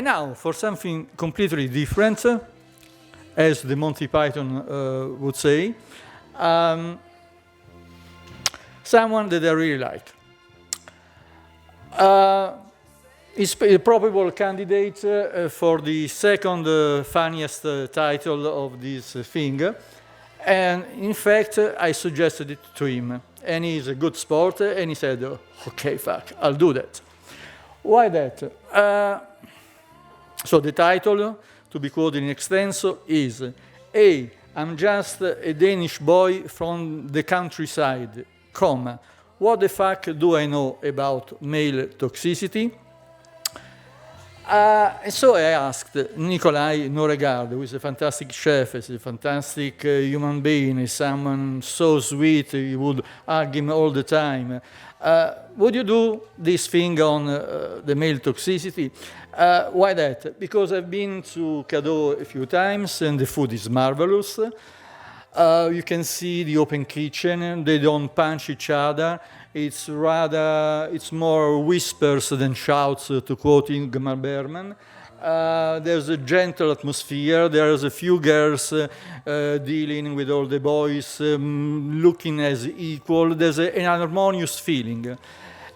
now, for something completely different, as the Monty Python would say, someone that I really like. Is a probable candidate for the second funniest title of this thing. And in fact, I suggested it to him. And he's a good sport, and he said, okay, fuck, I'll do that. Why that? So the title, to be quoted in extenso, is, hey, I'm just a Danish boy from the countryside, comma, what the fuck do I know about male toxicity? And so I asked Nicolai Nørregaard, who is a fantastic chef, is a fantastic human being, is someone so sweet, you would hug him all the time. Would you do this thing on the male toxicity? Why that? Because I've been to Kadeau a few times and the food is marvelous. You can see the open kitchen, they don't punch each other. It's more whispers than shouts, to quote Ingmar Bergman. There's a gentle atmosphere. There's a few girls dealing with all the boys, looking as equal. There's an harmonious feeling.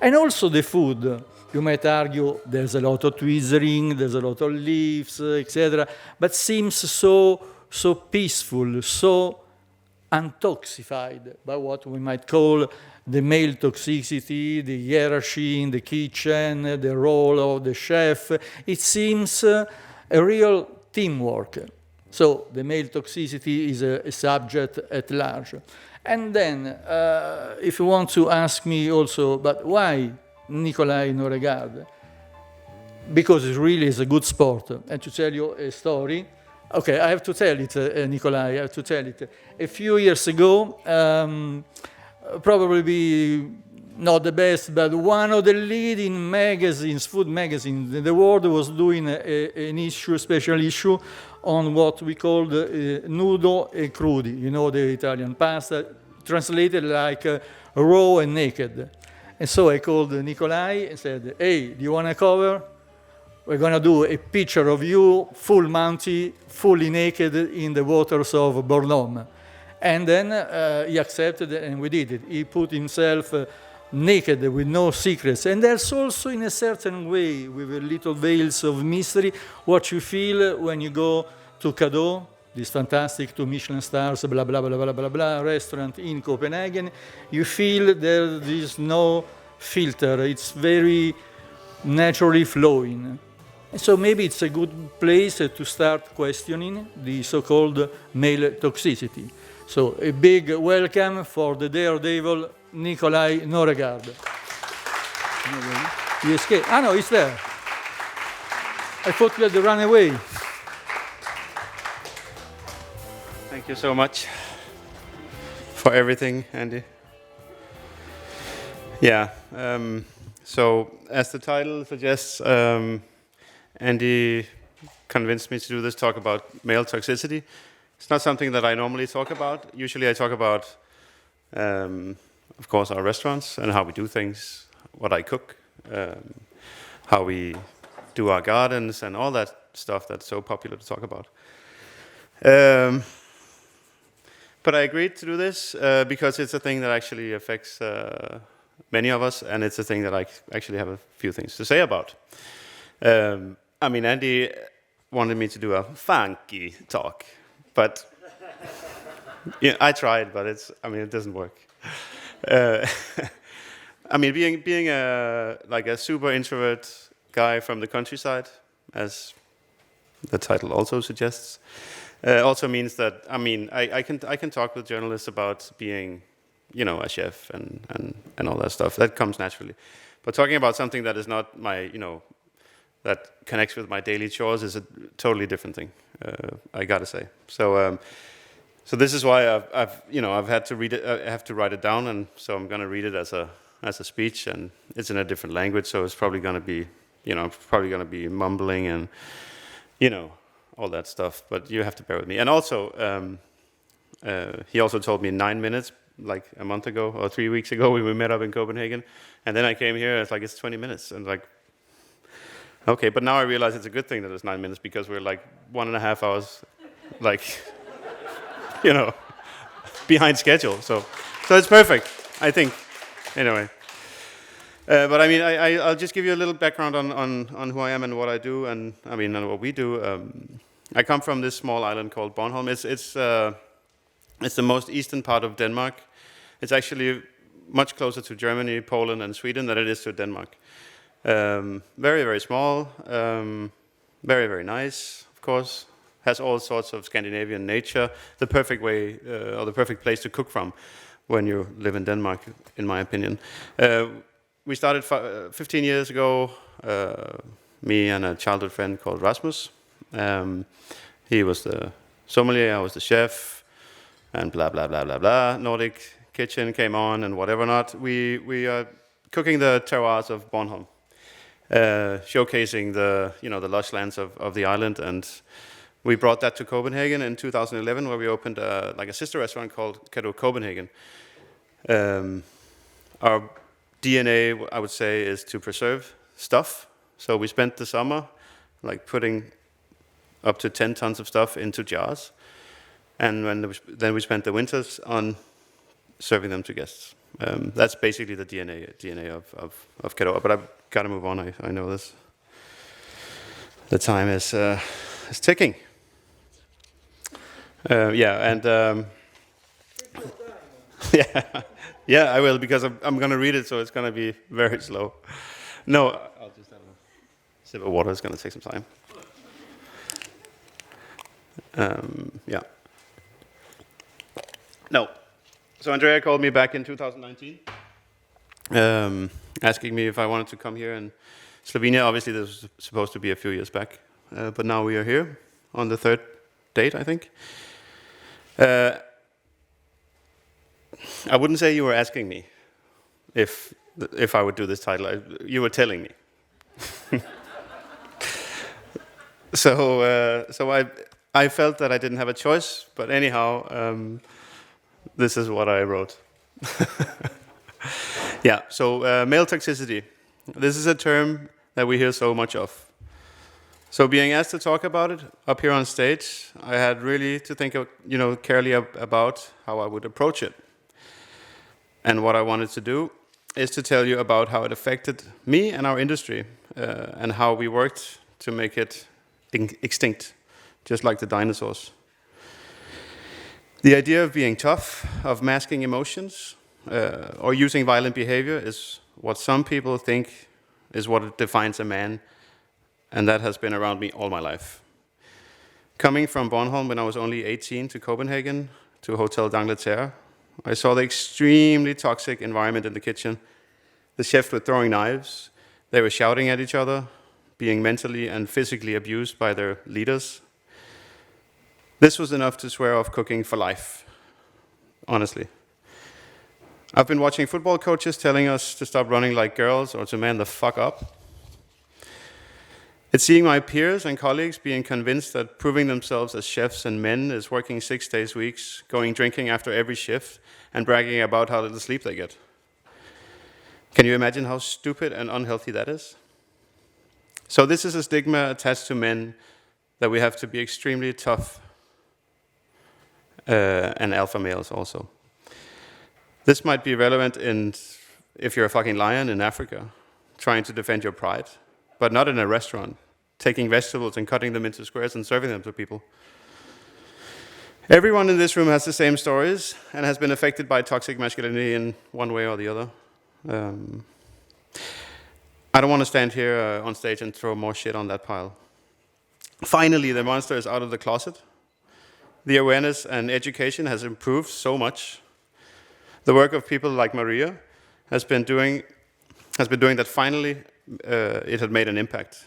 And also the food. You might argue there's a lot of twizzling, there's a lot of leaves, etc. But seems so peaceful, so untoxified by what we might call the male toxicity, the hierarchy in the kitchen, the role of the chef. It seems a real teamwork. So the male toxicity is a subject at large. And then, if you want to ask me also, but why Nicolai Nørregaard? Because it really is a good sport. And to tell you a story, okay, I have to tell it, Nicolai, I have to tell it. A few years ago, probably not the best, but one of the leading magazines, food magazines in the world was doing an issue, a special issue on what we called nudo e crudi, you know, the Italian pasta, translated like raw and naked. And so I called Nicolai and said, hey, do you want to cover? We're going to do a picture of you, full Mountie, fully naked in the waters of Bornholm. And then he accepted and we did it. He put himself naked with no secrets. And there's also, in a certain way, with a little veils of mystery, what you feel when you go to Kadeau, this fantastic 2 Michelin stars, blah, blah, blah, blah, blah, blah, restaurant in Copenhagen. You feel there is no filter. It's very naturally flowing. And so maybe it's a good place to start questioning the so-called male toxicity. So a big welcome for the daredevil Nicolai Nørregaard. He escaped. Ah, no, he's there. I thought you had to run away. Thank you so much for everything, Andy. Yeah, so as the title suggests, Andy convinced me to do this talk about male toxicity. It's not something that I normally talk about. Usually I talk about, of course, our restaurants and how we do things, what I cook, how we do our gardens and all that stuff that's so popular to talk about. But I agreed to do this because it's a thing that actually affects many of us, and it's a thing that I actually have a few things to say about. I mean, Andy wanted me to do a funky talk, but yeah, I tried, but it doesn't work. I mean, being a super introvert guy from the countryside, as the title also suggests, also means that I can talk with journalists about being, a chef and all that stuff. That comes naturally. But talking about something that is not my, that connects with my daily chores is a totally different thing. I gotta say. So this is why I've had to read it. I have to write it down, and so I'm gonna read it as a speech, and it's in a different language, so it's probably gonna be, mumbling and, all that stuff. But you have to bear with me. And also, he also told me 9 minutes, like a month ago or 3 weeks ago when we met up in Copenhagen, and then I came here. It's 20 minutes, and Okay, but now I realize it's a good thing that it's 9 minutes because we're like 1.5 hours, like, behind schedule. So it's perfect, I think. Anyway. But I mean, I'll just give you a little background on who I am and what I do, and and what we do. I come from this small island called Bornholm. It's the most eastern part of Denmark. It's actually much closer to Germany, Poland, and Sweden than it is to Denmark. Very, very small. Very, very nice, of course. Has all sorts of Scandinavian nature. The perfect way, or the perfect place to cook from when you live in Denmark, in my opinion. We started 15 years ago, me and a childhood friend called Rasmus. He was the sommelier, I was the chef, and blah, blah, blah, blah, blah. Nordic kitchen came on and whatever not. We are cooking the terroirs of Bornholm, showcasing the lush lands of the island. And we brought that to Copenhagen in 2011, where we opened a sister restaurant called Kadeau Copenhagen. Our DNA, I would say, is to preserve stuff. So we spent the summer putting up to 10 tons of stuff into jars. And then we spent the winters on serving them to guests. That's basically the DNA of Kadeau. But I've got to move on. I know this. The time is ticking. Yeah, I will, because I'm going to read it, so it's going to be very slow. No, I'll just have a sip of water. It's going to take some time. No. So Andrea called me back in 2019, asking me if I wanted to come here in Slovenia. Obviously, this was supposed to be a few years back, but now we are here on the third date, I think. I wouldn't say you were asking me if I would do this title. You were telling me. So I felt that I didn't have a choice. But anyhow, this is what I wrote. So male toxicity. This is a term that we hear so much of. So being asked to talk about it up here on stage, I had really to think carefully about how I would approach it. And what I wanted to do is to tell you about how it affected me and our industry, and how we worked to make it extinct, just like the dinosaurs. The idea of being tough, of masking emotions, or using violent behavior is what some people think is what defines a man, and that has been around me all my life. Coming from Bornholm when I was only 18 to Copenhagen, to Hotel d'Angleterre, I saw the extremely toxic environment in the kitchen. The chefs were throwing knives. They were shouting at each other, being mentally and physically abused by their leaders. This was enough to swear off cooking for life, honestly. I've been watching football coaches telling us to stop running like girls or to man the fuck up. It's seeing my peers and colleagues being convinced that proving themselves as chefs and men is working 6 days weeks, going drinking after every shift, and bragging about how little sleep they get. Can you imagine how stupid and unhealthy that is? So this is a stigma attached to men, that we have to be extremely tough, and alpha males also. This might be relevant if you're a fucking lion in Africa, trying to defend your pride, but not in a restaurant, taking vegetables and cutting them into squares and serving them to people. Everyone in this room has the same stories and has been affected by toxic masculinity in one way or the other. I don't want to stand here on stage and throw more shit on that pile. Finally, the monster is out of the closet. The awareness and education has improved so much. The work of people like Maria has been doing that. Finally, it had made an impact.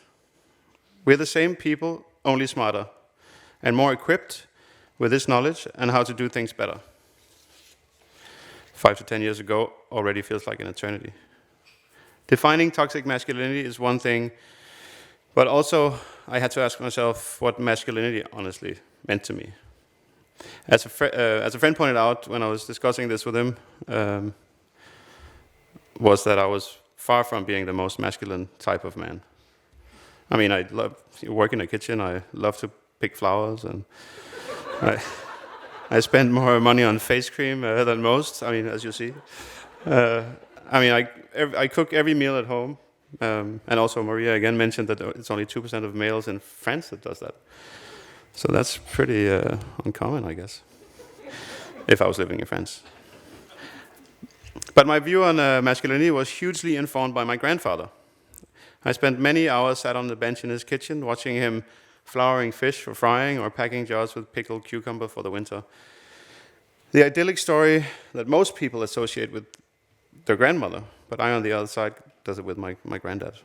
We're the same people, only smarter, and more equipped with this knowledge and how to do things better. 5 to 10 years ago already feels like an eternity. Defining toxic masculinity is one thing, but also I had to ask myself what masculinity honestly meant to me. As a friend pointed out when I was discussing this with him, was that I was far from being the most masculine type of man. I mean, I love work in a kitchen. I love to pick flowers, and I spend more money on face cream than most. I mean, as you see. I mean, I cook every meal at home, and also Maria again mentioned that it's only 2% of males in France that does that. So that's pretty uncommon, I guess, if I was living in France. But my view on masculinity was hugely informed by my grandfather. I spent many hours sat on the bench in his kitchen watching him flouring fish for frying or packing jars with pickled cucumber for the winter. The idyllic story that most people associate with their grandmother, but I, on the other side, does it with my granddad.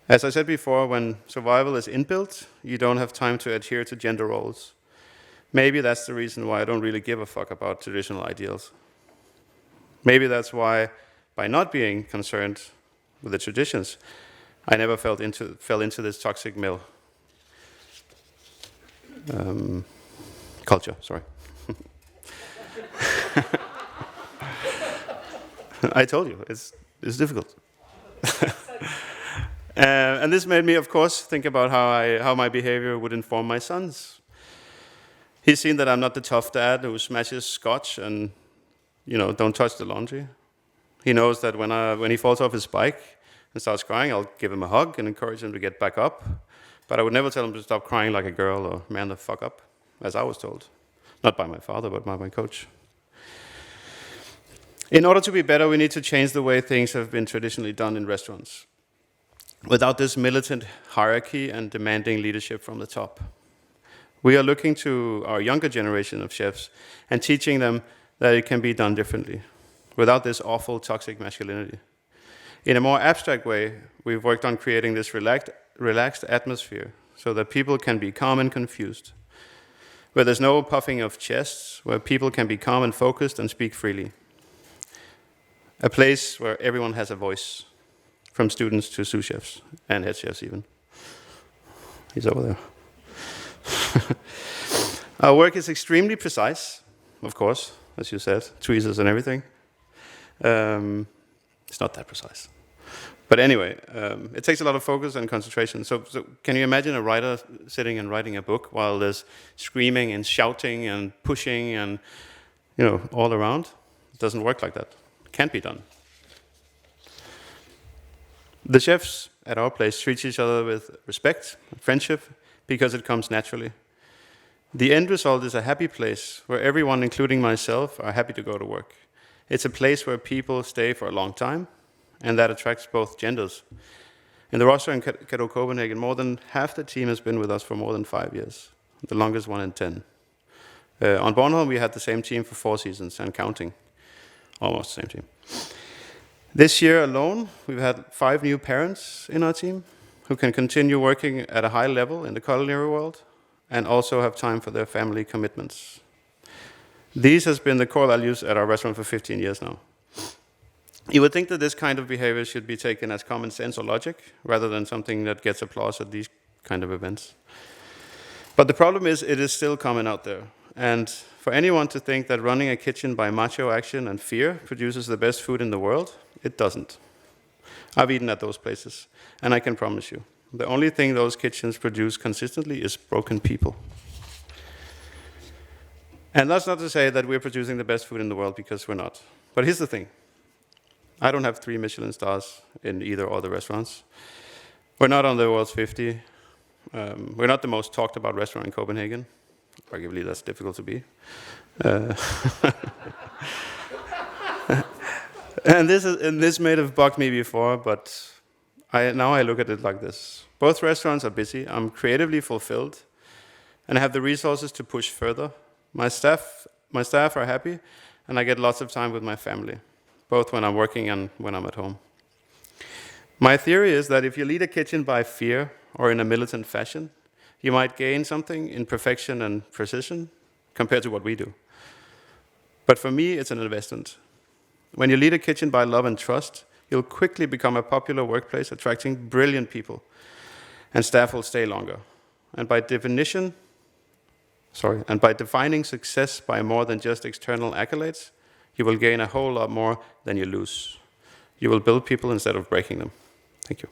As I said before, when survival is inbuilt, you don't have time to adhere to gender roles. Maybe that's the reason why I don't really give a fuck about traditional ideals. Maybe that's why, by not being concerned with the traditions, I never fell into this toxic male culture. Sorry. I told you, it's difficult. And this made me, of course, think about how my behavior would inform my sons. He's seen that I'm not the tough dad who smashes scotch and, don't touch the laundry. He knows that when he falls off his bike and starts crying, I'll give him a hug and encourage him to get back up. But I would never tell him to stop crying like a girl or man the fuck up, as I was told. Not by my father, but by my coach. In order to be better, we need to change the way things have been traditionally done in restaurants, without this militant hierarchy and demanding leadership from the top. We are looking to our younger generation of chefs and teaching them that it can be done differently, without this awful toxic masculinity. In a more abstract way, we've worked on creating this relaxed atmosphere so that people can be calm and confused, where there's no puffing of chests, where people can be calm and focused and speak freely. A place where everyone has a voice, from students to sous chefs and head chefs even. He's over there. Our work is extremely precise, of course, as you said, tweezers and everything. It's not that precise. But anyway, it takes a lot of focus and concentration. So can you imagine a writer sitting and writing a book while there's screaming and shouting and pushing and, all around? It doesn't work like that. It can't be done. The chefs at our place treat each other with respect and friendship because it comes naturally. The end result is a happy place where everyone, including myself, are happy to go to work. It's a place where people stay for a long time, and that attracts both genders. In the roster in Kadeau, Copenhagen, more than half the team has been with us for more than 5 years, the longest one in 10. On Bornholm, we had the same team for 4 seasons and counting, almost the same team. This year alone, we've had 5 new parents in our team who can continue working at a high level in the culinary world and also have time for their family commitments. These has been the core values at our restaurant for 15 years now. You would think that this kind of behavior should be taken as common sense or logic, rather than something that gets applause at these kind of events. But the problem is, it is still common out there. And for anyone to think that running a kitchen by macho action and fear produces the best food in the world, it doesn't. I've eaten at those places, and I can promise you, the only thing those kitchens produce consistently is broken people. And that's not to say that we're producing the best food in the world, because we're not. But here's the thing. I don't have 3 Michelin stars in either of the restaurants. We're not on the World's 50. We're not the most talked about restaurant in Copenhagen. Arguably, that's difficult to be. And this may have bugged me before, but now I look at it like this. Both restaurants are busy. I'm creatively fulfilled, and I have the resources to push further. My staff are happy, and I get lots of time with my family, both when I'm working and when I'm at home. My theory is that if you lead a kitchen by fear or in a militant fashion, you might gain something in perfection and precision compared to what we do. But for me, it's an investment. When you lead a kitchen by love and trust, you'll quickly become a popular workplace, attracting brilliant people, and staff will stay longer. And by defining success by more than just external accolades, you will gain a whole lot more than you lose. You will build people instead of breaking them. Thank you.